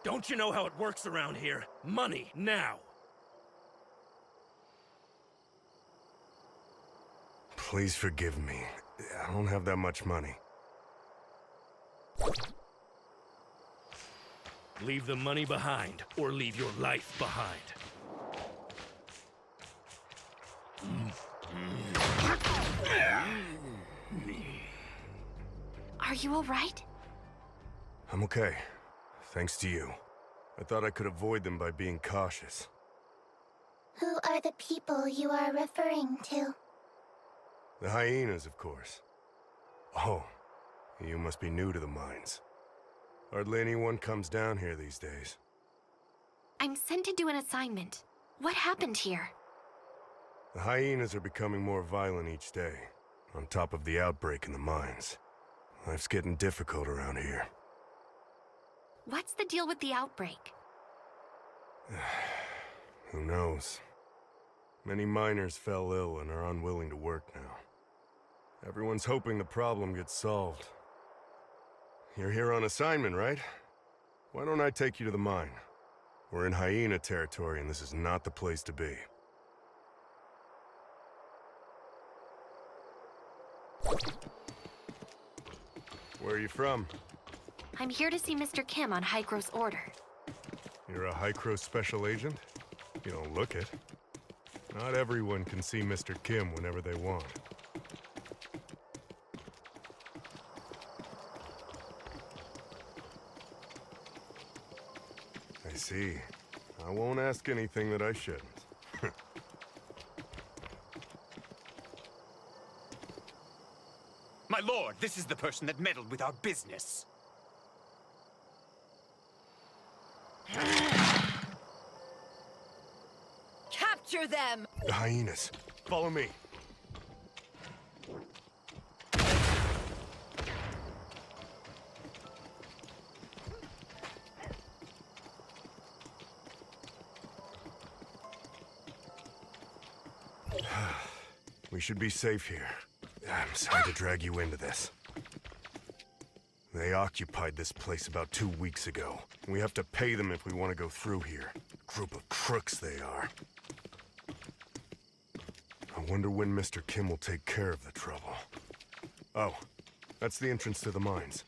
Don't you know how it works around here? Money, now! Please forgive me. I don't have that much money. Leave the money behind, or leave your life behind. Are you all right? I'm okay. Thanks to you. I thought I could avoid them by being cautious. Who are the people you are referring to? The hyenas, of course. Oh, you must be new to the mines. Hardly anyone comes down here these days. I'm sent to do an assignment. What happened here? The hyenas are becoming more violent each day, on top of the outbreak in the mines. Life's getting difficult around here. What's the deal with the outbreak? Who knows? Many miners fell ill and are unwilling to work now. Everyone's hoping the problem gets solved. You're here on assignment, right? Why don't I take you to the mine? We're in hyena territory and this is not the place to be. Where are you from? I'm here to see Mr. Kim on Hykro's order. You're a Hykro special agent? You don't look it. Not everyone can see Mr. Kim whenever they want. I see. I won't ask anything that I shouldn't. My lord, this is the person that meddled with our business. Capture them! The hyenas. Follow me. We should be safe here. I'm sorry to drag you into this. They occupied this place about 2 weeks ago. We have to pay them if we want to go through here. Group of crooks they are. I wonder when Mr. Kim will take care of the trouble. Oh, that's the entrance to the mines.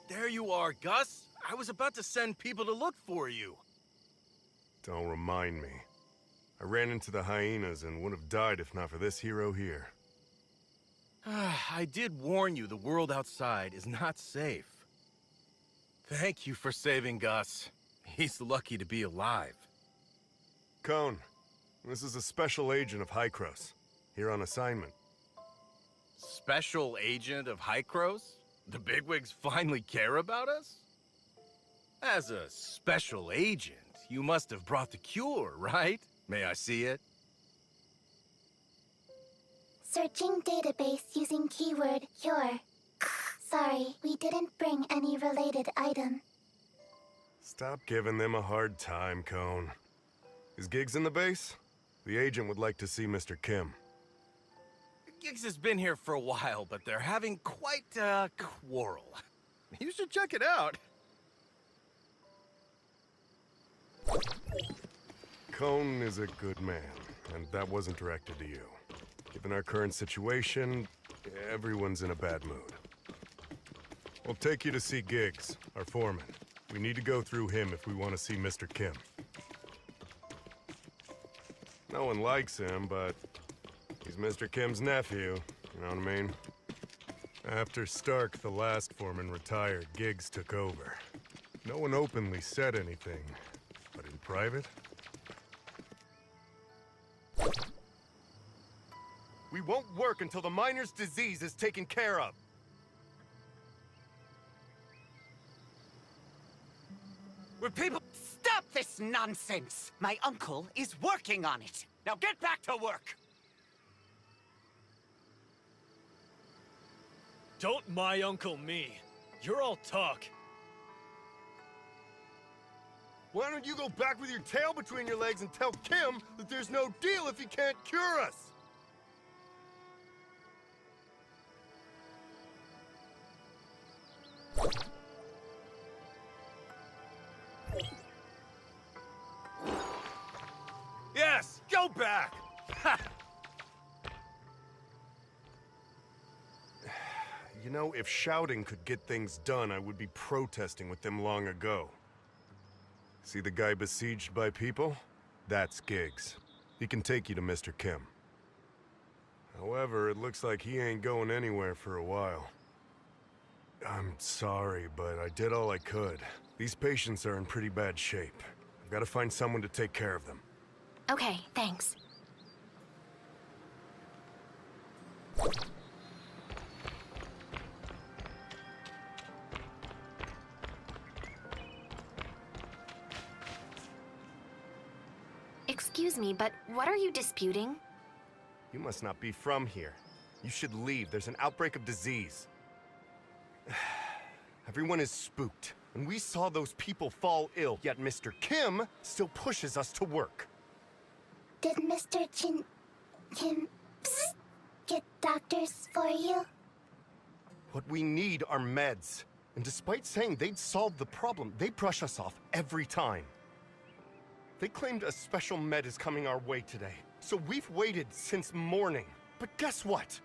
There you are, Gus. I was about to send people to look for you. Don't remind me. I ran into the hyenas and would have died if not for this hero here. I did warn you the world outside is not safe. Thank you for saving Gus. He's lucky to be alive. Cone, this is a special agent of Hykros, here on assignment. Special agent of Hykros? The bigwigs finally care about us? As a special agent, you must have brought the cure, right? May I see it? Searching database using keyword cure. Sorry, we didn't bring any related item. Stop giving them a hard time, Cone. Is Giggs in the base? The agent would like to see Mr. Kim. Giggs has been here for a while, but they're having quite a quarrel. You should check it out. Cone is a good man, and that wasn't directed to you. Given our current situation, everyone's in a bad mood. We'll take you to see Giggs, our foreman. We need to go through him if we want to see Mr. Kim. No one likes him, but he's Mr. Kim's nephew, you know what I mean? After Stark, the last foreman, retired, Giggs took over. No one openly said anything, but in private? We won't work until the miner's disease is taken care of. Will people stop this nonsense? My uncle is working on it. Now get back to work. Don't my uncle me. You're all talk. Why don't you go back with your tail between your legs and tell Kim that there's no deal if he can't cure us? Yes, go back! Ha! You know, if shouting could get things done, I would be protesting with them long ago. See the guy besieged by people? That's Giggs. He can take you to Mr. Kim. However, it looks like he ain't going anywhere for a while. I'm sorry, but I did all I could. These patients are in pretty bad shape. I've got to find someone to take care of them. Okay, thanks. Excuse me, but what are you disputing? You must not be from here. You should leave. There's an outbreak of disease. Everyone is spooked, and we saw those people fall ill, yet Mr. Kim still pushes us to work. Did Mr. Kim get doctors for you? What we need are meds. And despite saying they'd solve the problem, they brush us off every time. They claimed a special med is coming our way today, so we've waited since morning. But guess what?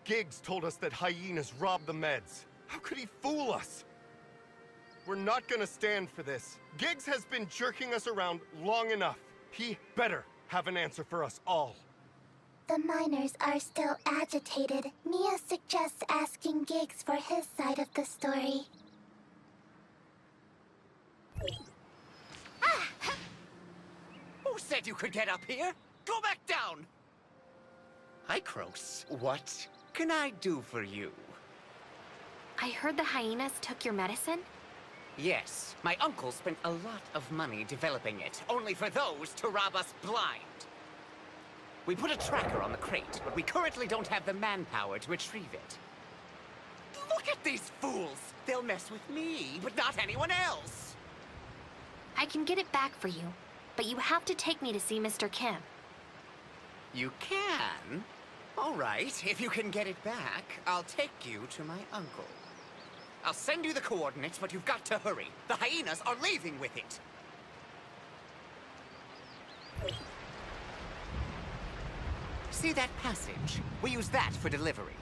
Giggs told us that Hyenas robbed the meds. How could he fool us? We're not gonna stand for this. Giggs has been jerking us around long enough. He better have an answer for us all. The miners are still agitated. Mia suggests asking Giggs for his side of the story. Who said you could get up here? Go back down! Hi, Kroos. What can I do for you? I heard the hyenas took your medicine? Yes, my uncle spent a lot of money developing it, only for those to rob us blind. We put a tracker on the crate, but we currently don't have the manpower to retrieve it. Look at these fools! They'll mess with me, but not anyone else! I can get it back for you, but you have to take me to see Mr. Kim. You can? All right, if you can get it back, I'll take you to my uncle. I'll send you the coordinates, but you've got to hurry. The hyenas are leaving with it. See that passage? We use that for delivery.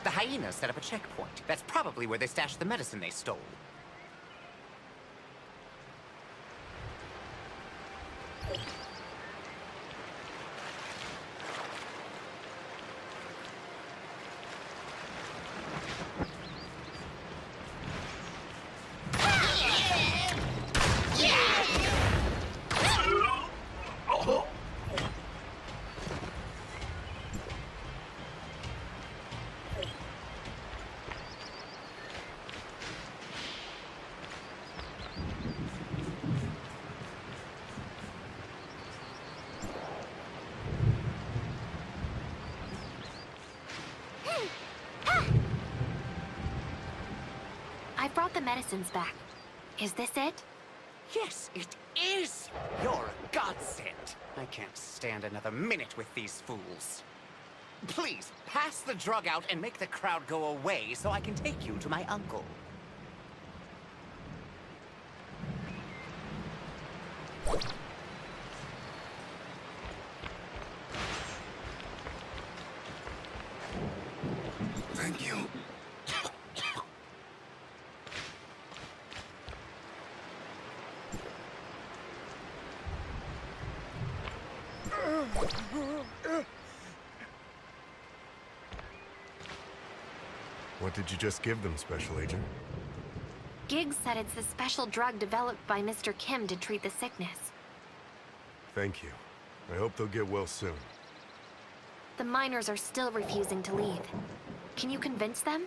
The hyenas set up a checkpoint. That's probably where they stashed the medicine they stole. I brought the medicines back. Is this it? Yes, it is! You're a godsend. I can't stand another minute with these fools. Please, pass the drug out and make the crowd go away so I can take you to my uncle. Thank you. What did you just give them, Special Agent? Giggs said it's a special drug developed by Mr. Kim to treat the sickness. Thank you. I hope they'll get well soon. The miners are still refusing to leave. Can you convince them?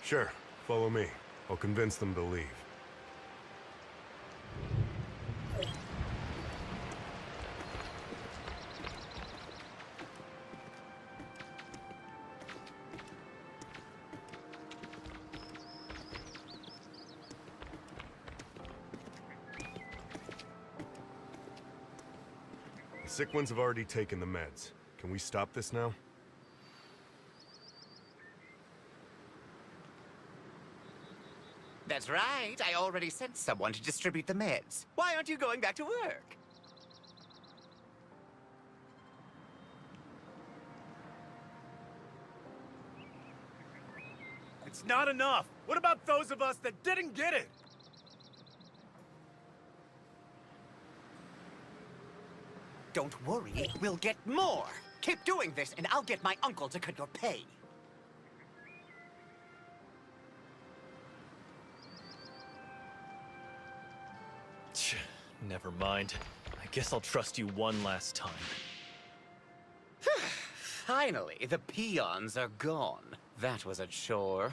Sure. Follow me. I'll convince them to leave. The sick ones have already taken the meds. Can we stop this now? That's right. I already sent someone to distribute the meds. Why aren't you going back to work? It's not enough. What about those of us that didn't get it? Don't worry, we'll get more. Keep doing this, and I'll get my uncle to cut your pay. Never mind. I guess I'll trust you one last time. Finally, the peons are gone. That was a chore.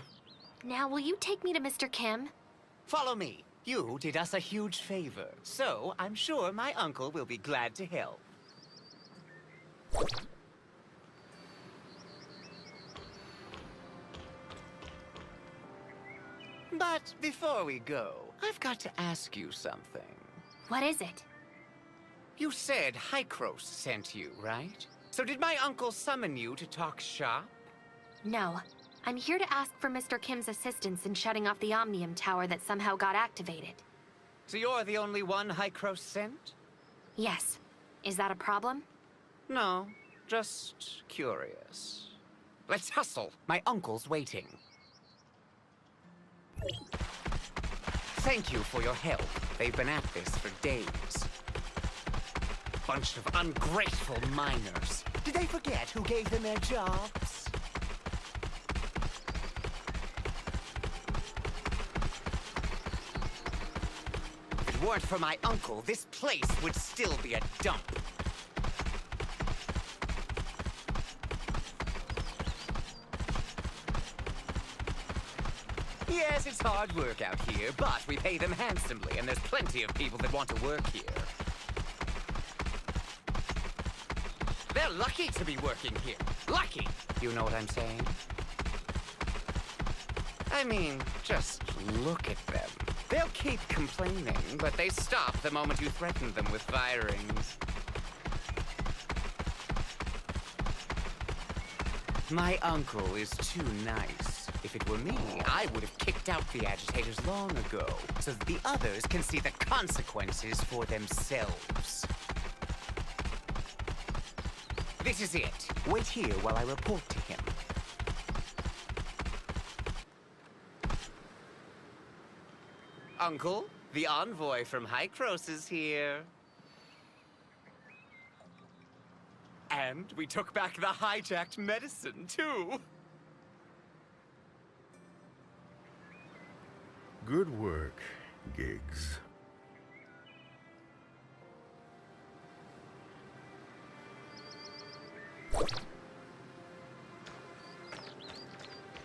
Now, will you take me to Mr. Kim? Follow me. You did us a huge favor, so I'm sure my uncle will be glad to help. But before we go, I've got to ask you something. What is it? You said Hycros sent you, right? So did my uncle summon you to talk shop? No. I'm here to ask for Mr. Kim's assistance in shutting off the Omnium Tower that somehow got activated. So you're the only one Hycros sent? Yes. Is that a problem? No, just curious. Let's hustle. My uncle's waiting. Thank you for your help. They've been at this for days. Bunch of ungrateful miners. Did they forget who gave them their jobs? If it weren't for my uncle, this place would still be a dump. Yes, it's hard work out here, but we pay them handsomely, and there's plenty of people that want to work here. They're lucky to be working here. Lucky! You know what I'm saying? I mean, just look at them. They'll keep complaining, but they stop the moment you threaten them with firings. My uncle is too nice. If it were me, I would have kicked out the agitators long ago, so that the others can see the consequences for themselves. This is it. Wait here while I report to him. Uncle, the envoy from Hycros is here. And we took back the hijacked medicine, too. Good work, Giggs.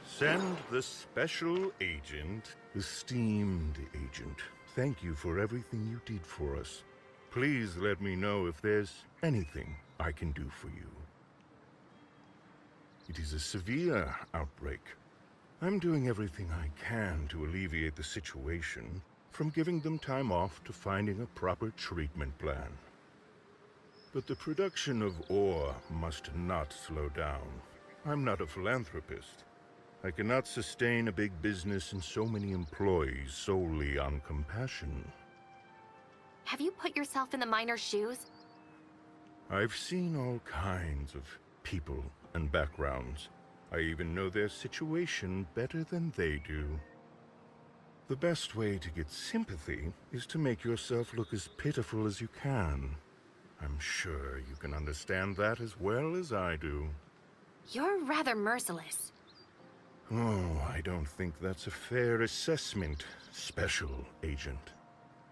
Send the special agent, esteemed agent. Thank you for everything you did for us. Please let me know if there's anything I can do for you. It is a severe outbreak. I'm doing everything I can to alleviate the situation, from giving them time off to finding a proper treatment plan. But the production of ore must not slow down. I'm not a philanthropist. I cannot sustain a big business and so many employees solely on compassion. Have you put yourself in the miner's shoes? I've seen all kinds of people and backgrounds. I even know their situation better than they do. The best way to get sympathy is to make yourself look as pitiful as you can. I'm sure you can understand that as well as I do. You're rather merciless. Oh, I don't think that's a fair assessment, Special Agent.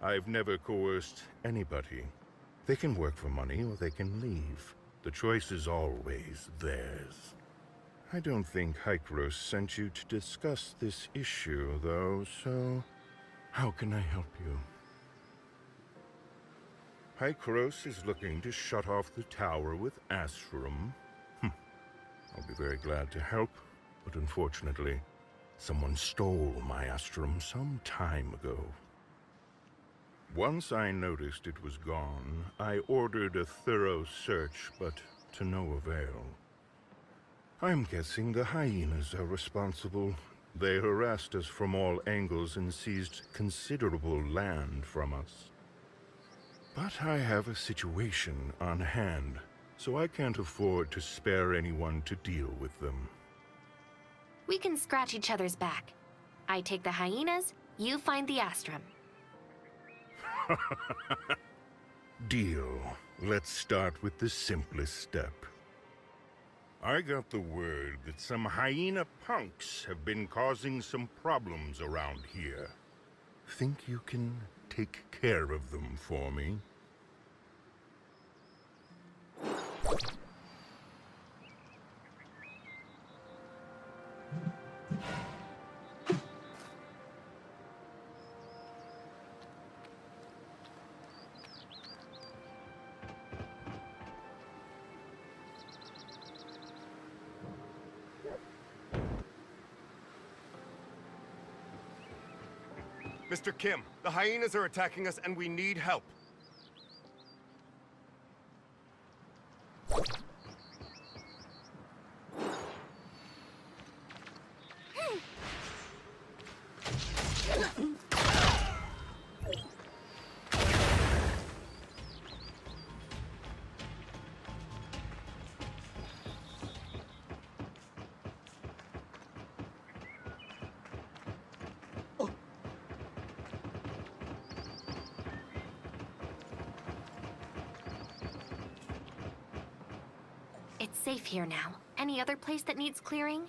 I've never coerced anybody. They can work for money or they can leave. The choice is always theirs. I don't think Hycros sent you to discuss this issue, though, so how can I help you? Hycros is looking to shut off the tower with Astrum. I'll be very glad to help, but unfortunately, someone stole my Astrum some time ago. Once I noticed it was gone, I ordered a thorough search, but to no avail. I'm guessing the hyenas are responsible. They harassed us from all angles and seized considerable land from us. But I have a situation on hand, so I can't afford to spare anyone to deal with them. We can scratch each other's back. I take the hyenas, you find the Astrum. Deal. Let's start with the simplest step. I got the word that some hyena punks have been causing some problems around here. Think you can take care of them for me? Mr. Kim, the hyenas are attacking us and we need help. It's safe here now. Any other place that needs clearing?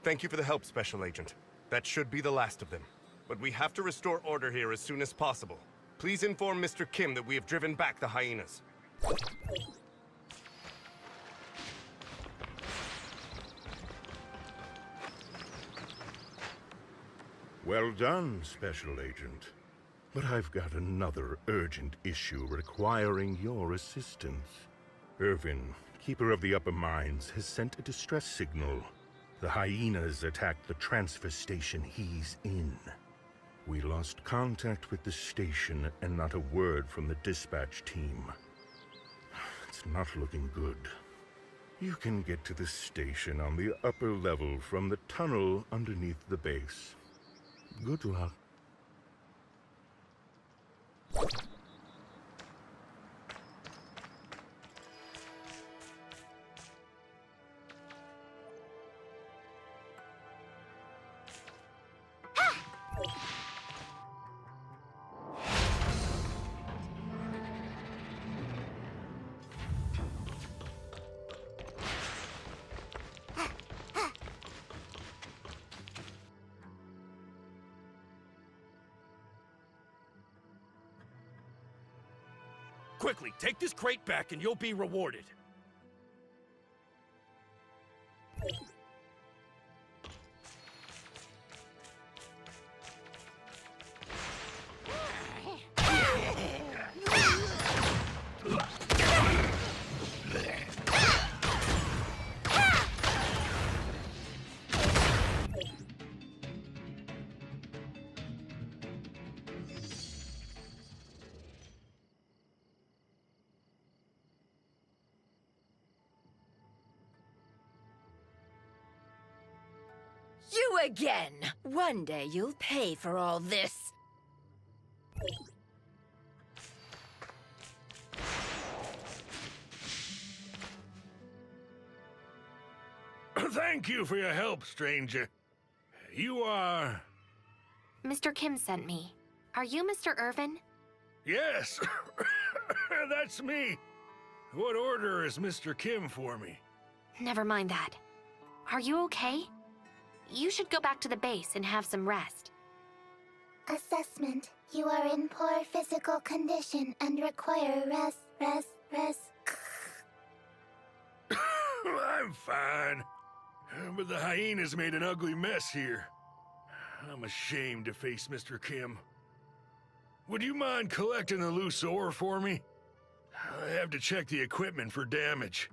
Thank you for the help, Special Agent. That should be the last of them. But we have to restore order here as soon as possible. Please inform Mr. Kim that we have driven back the hyenas. Well done, Special Agent. But I've got another urgent issue requiring your assistance. Irvin, Keeper of the Upper Mines, has sent a distress signal. The hyenas attacked the transfer station he's in. We lost contact with the station and not a word from the dispatch team. It's not looking good. You can get to the station on the upper level from the tunnel underneath the base. Good luck. Quickly, take this crate back and you'll be rewarded. You again! One day you'll pay for all this. Thank you for your help, stranger. You are... Mr. Kim sent me. Are you Mr. Irvin? Yes, that's me. What order is Mr. Kim for me? Never mind that. Are you okay? You should go back to the base and have some rest. Assessment. You are in poor physical condition and require rest. I'm fine. But the hyenas made an ugly mess here. I'm ashamed to face Mr. Kim. Would you mind collecting the loose ore for me? I have to check the equipment for damage.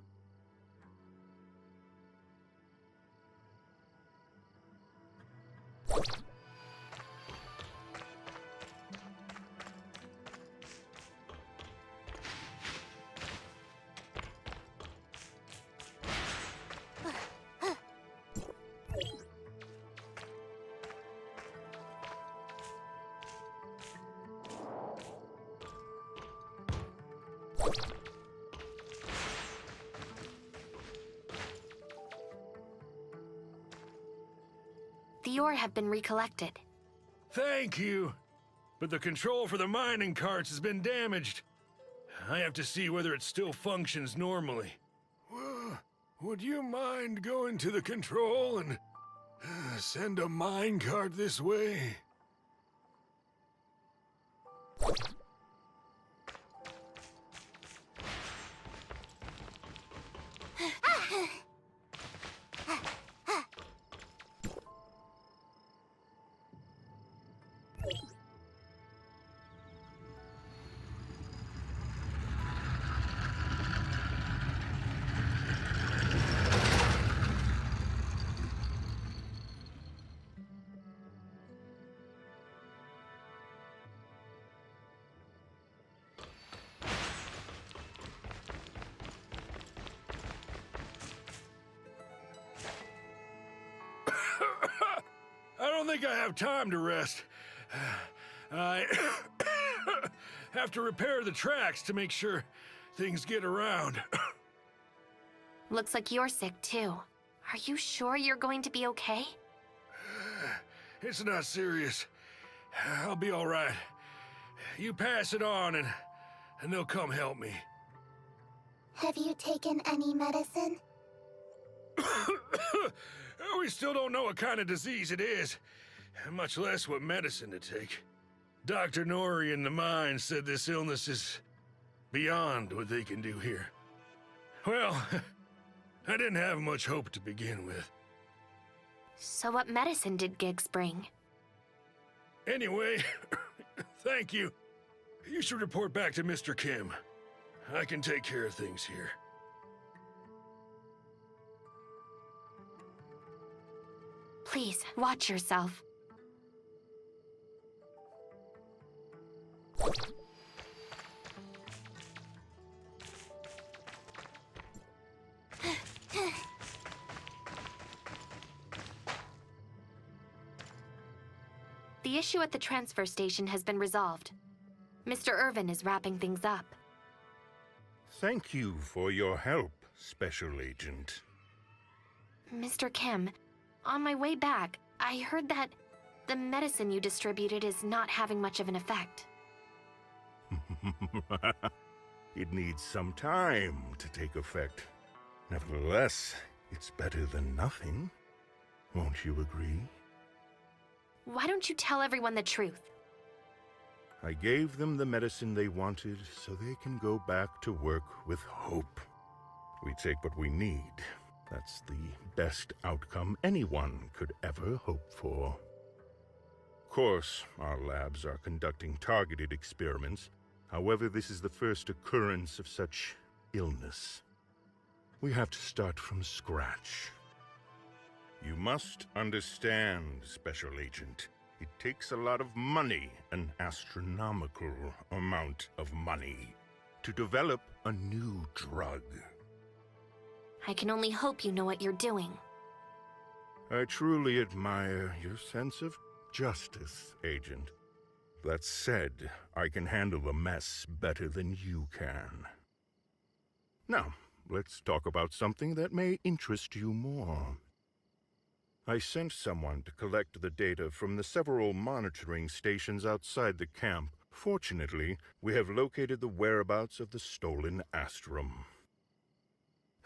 The ore have been recollected. Thank you. But the control for the mining carts has been damaged. I have to see whether it still functions normally. Would you mind going to the control and send a mine cart this way? I don't think I have time to rest. I have to repair the tracks to make sure things get around. Looks like you're sick too. Are you sure you're going to be okay? It's not serious. I'll be all right. You pass it on and they'll come help me. Have you taken any medicine? We still don't know what kind of disease it is, much less what medicine to take. Dr. Nori in the mine said this illness is beyond what they can do here. Well, I didn't have much hope to begin with. So what medicine did Giggs bring? Anyway, thank you. You should report back to Mr. Kim. I can take care of things here. Please, watch yourself. The issue at the transfer station has been resolved. Mr. Irvin is wrapping things up. Thank you for your help, Special Agent. Mr. Kim, on my way back, I heard that the medicine you distributed is not having much of an effect. It needs some time to take effect. Nevertheless, it's better than nothing. Won't you agree? Why don't you tell everyone the truth? I gave them the medicine they wanted so they can go back to work with hope. We take what we need. That's the best outcome anyone could ever hope for. Of course, our labs are conducting targeted experiments. However, this is the first occurrence of such illness. We have to start from scratch. You must understand, Special Agent. It takes a lot of money, an astronomical amount of money, to develop a new drug. I can only hope you know what you're doing. I truly admire your sense of justice, Agent. That said, I can handle a mess better than you can. Now, let's talk about something that may interest you more. I sent someone to collect the data from the several monitoring stations outside the camp. Fortunately, we have located the whereabouts of the stolen Astrum.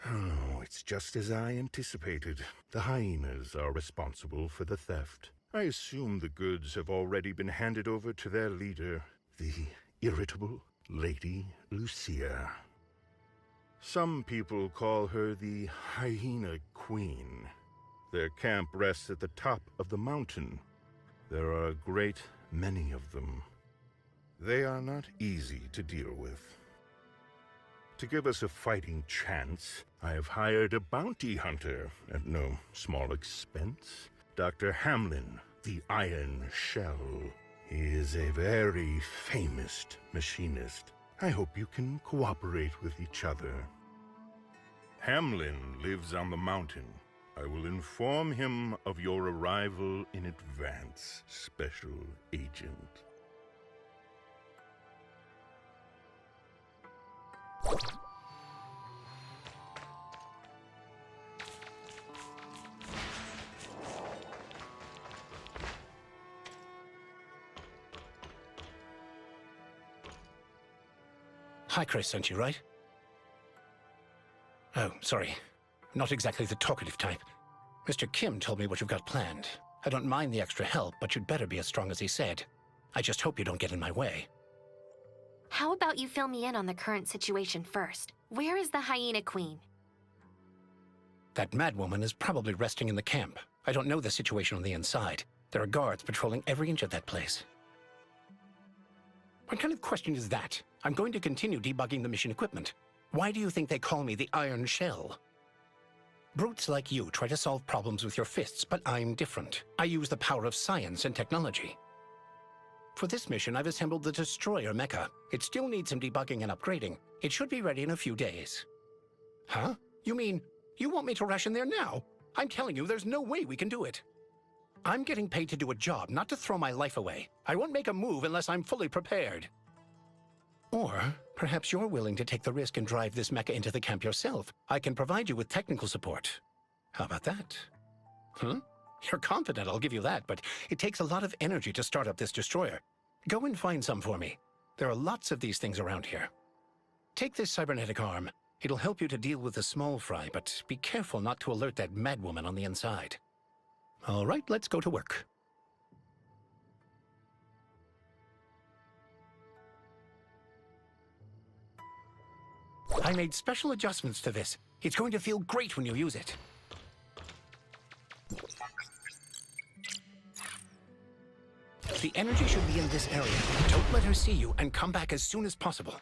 Oh, it's just as I anticipated. The Hyenas are responsible for the theft. I assume the goods have already been handed over to their leader, the irritable Lady Lucia. Some people call her the Hyena Queen. Their camp rests at the top of the mountain. There are a great many of them. They are not easy to deal with. To give us a fighting chance, I have hired a bounty hunter at no small expense. Dr. Hamlin, the Iron Shell. He is a very famous machinist. I hope you can cooperate with each other. Hamlin lives on the mountain. I will inform him of your arrival in advance, Special Agent. Hi, Chris, sent you, right? Oh, sorry. Not exactly the talkative type. Mr. Kim told me what you've got planned. I don't mind the extra help, but you'd better be as strong as he said. I just hope you don't get in my way. How about you fill me in on the current situation first? Where is the Hyena Queen? That madwoman is probably resting in the camp. I don't know the situation on the inside. There are guards patrolling every inch of that place. What kind of question is that? I'm going to continue debugging the mission equipment. Why do you think they call me the Iron Shell? Brutes like you try to solve problems with your fists, but I'm different. I use the power of science and technology. For this mission, I've assembled the Destroyer mecha. It still needs some debugging and upgrading. It should be ready in a few days. Huh? You mean, you want me to rush in there now? I'm telling you, there's no way we can do it. I'm getting paid to do a job, not to throw my life away. I won't make a move unless I'm fully prepared. Or perhaps you're willing to take the risk and drive this mecha into the camp yourself. I can provide you with technical support. How about that? Huh? You're confident, I'll give you that, but it takes a lot of energy to start up this destroyer. Go and find some for me. There are lots of these things around here. Take this cybernetic arm. It'll help you to deal with the small fry, but be careful not to alert that madwoman on the inside. All right, let's go to work. I made special adjustments to this. It's going to feel great when you use it. The energy should be in this area. Don't let her see you and come back as soon as possible.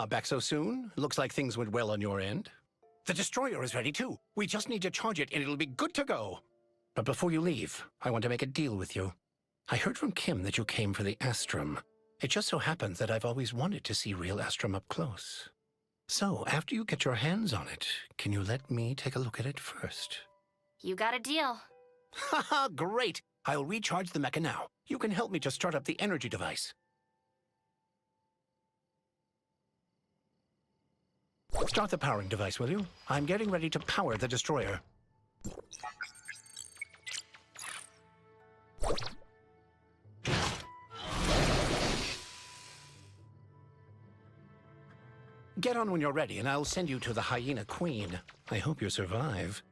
Ah, back so soon? Looks like things went well on your end. The destroyer is ready too. We just need to charge it and it'll be good to go. But before you leave, I want to make a deal with you. I heard from Kim that you came for the Astrum. It just so happens that I've always wanted to see real Astrum up close. So, after you get your hands on it, can you let me take a look at it first? You got a deal. Haha, great! I'll recharge the mecha now. You can help me to start up the energy device. Start the powering device, will you? I'm getting ready to power the destroyer. Get on when you're ready, and I'll send you to the Hyena Queen. I hope you survive.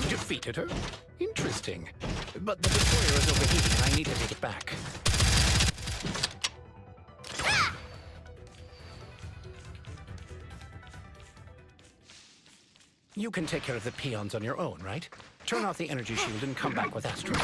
Defeated her? Interesting. But the destroyer is overheating and I need to take it back. You can take care of the peons on your own, right? Turn off the energy shield and come back with Astro.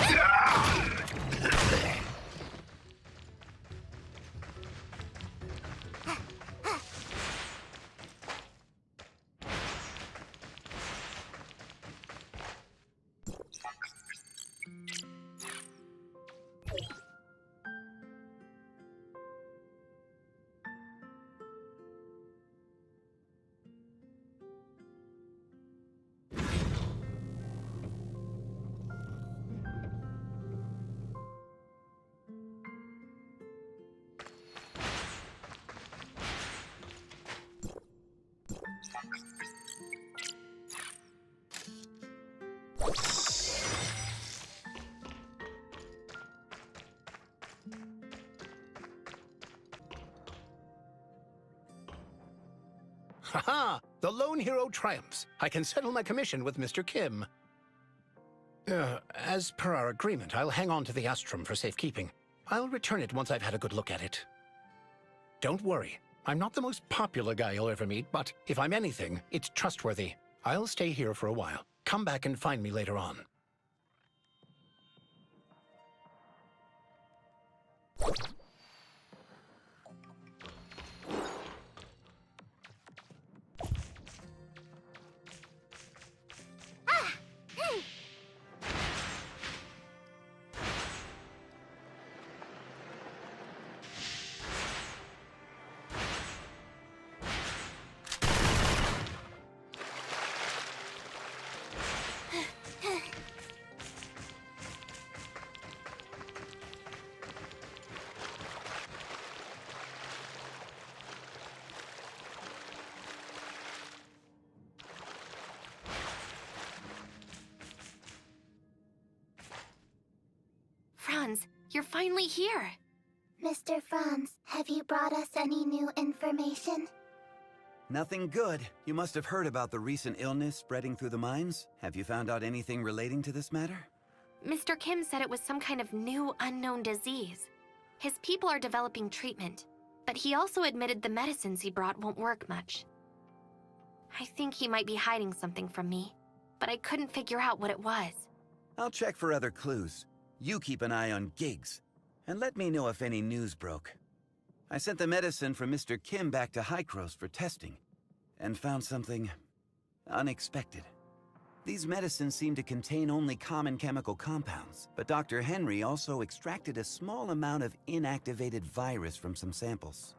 Haha! The lone hero triumphs. I can settle my commission with Mr. Kim. As per our agreement, I'll hang on to the Astrum for safekeeping. I'll return it once I've had a good look at it. Don't worry. I'm not the most popular guy you'll ever meet, but if I'm anything, it's trustworthy. I'll stay here for a while. Come back and find me later on. Franz, you're finally here. Mr. Franz, have you brought us any new information? Nothing good. You must have heard about the recent illness spreading through the mines. Have you found out anything relating to this matter? Mr. Kim said it was some kind of new unknown disease. His people are developing treatment, but he also admitted the medicines he brought won't work much. I think he might be hiding something from me, but I couldn't figure out what it was. I'll check for other clues. You keep an eye on gigs, and let me know if any news broke. I sent the medicine from Mr. Kim back to Hykros for testing, and found something unexpected. These medicines seem to contain only common chemical compounds, but Dr. Henry also extracted a small amount of inactivated virus from some samples.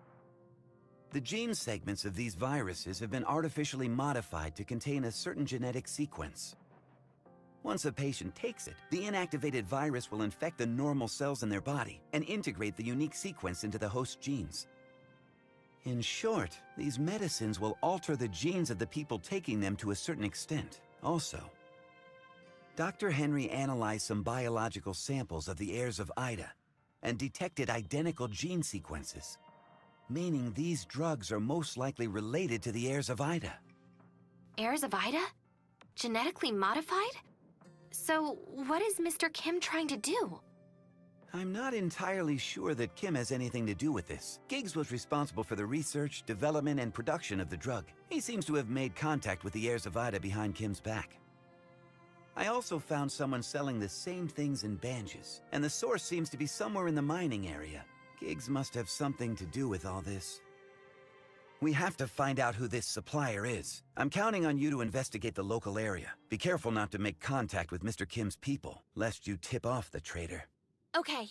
The gene segments of these viruses have been artificially modified to contain a certain genetic sequence. Once a patient takes it, the inactivated virus will infect the normal cells in their body and integrate the unique sequence into the host genes. In short, these medicines will alter the genes of the people taking them to a certain extent. Also, Dr. Henry analyzed some biological samples of the heirs of Ida and detected identical gene sequences, meaning these drugs are most likely related to the heirs of Ida. Heirs of Ida? Genetically modified? So, what is Mr. Kim trying to do? I'm not entirely sure that Kim has anything to do with this. Giggs was responsible for the research, development, and production of the drug. He seems to have made contact with the heirs of Ida behind Kim's back. I also found someone selling the same things in Banges, and the source seems to be somewhere in the mining area. Giggs must have something to do with all this. We have to find out who this supplier is. I'm counting on you to investigate the local area. Be careful not to make contact with Mr. Kim's people, lest you tip off the traitor. Okay.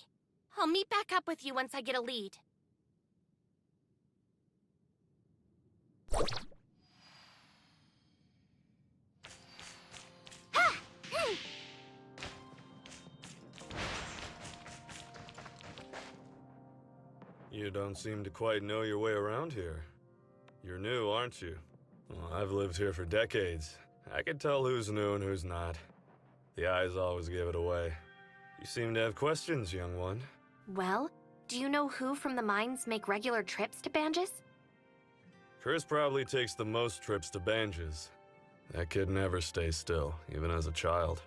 I'll meet back up with you once I get a lead. You don't seem to quite know your way around here. You're new, aren't you? Well, I've lived here for decades. I can tell who's new and who's not. The eyes always give it away. You seem to have questions, young one. Well, do you know who from the mines make regular trips to Banges? Chris probably takes the most trips to Banges. That kid never stays still, even as a child.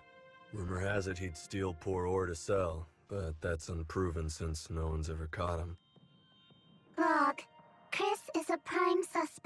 Rumor has it he'd steal poor ore to sell, but that's unproven since no one's ever caught him. Log. Chris is a prime suspect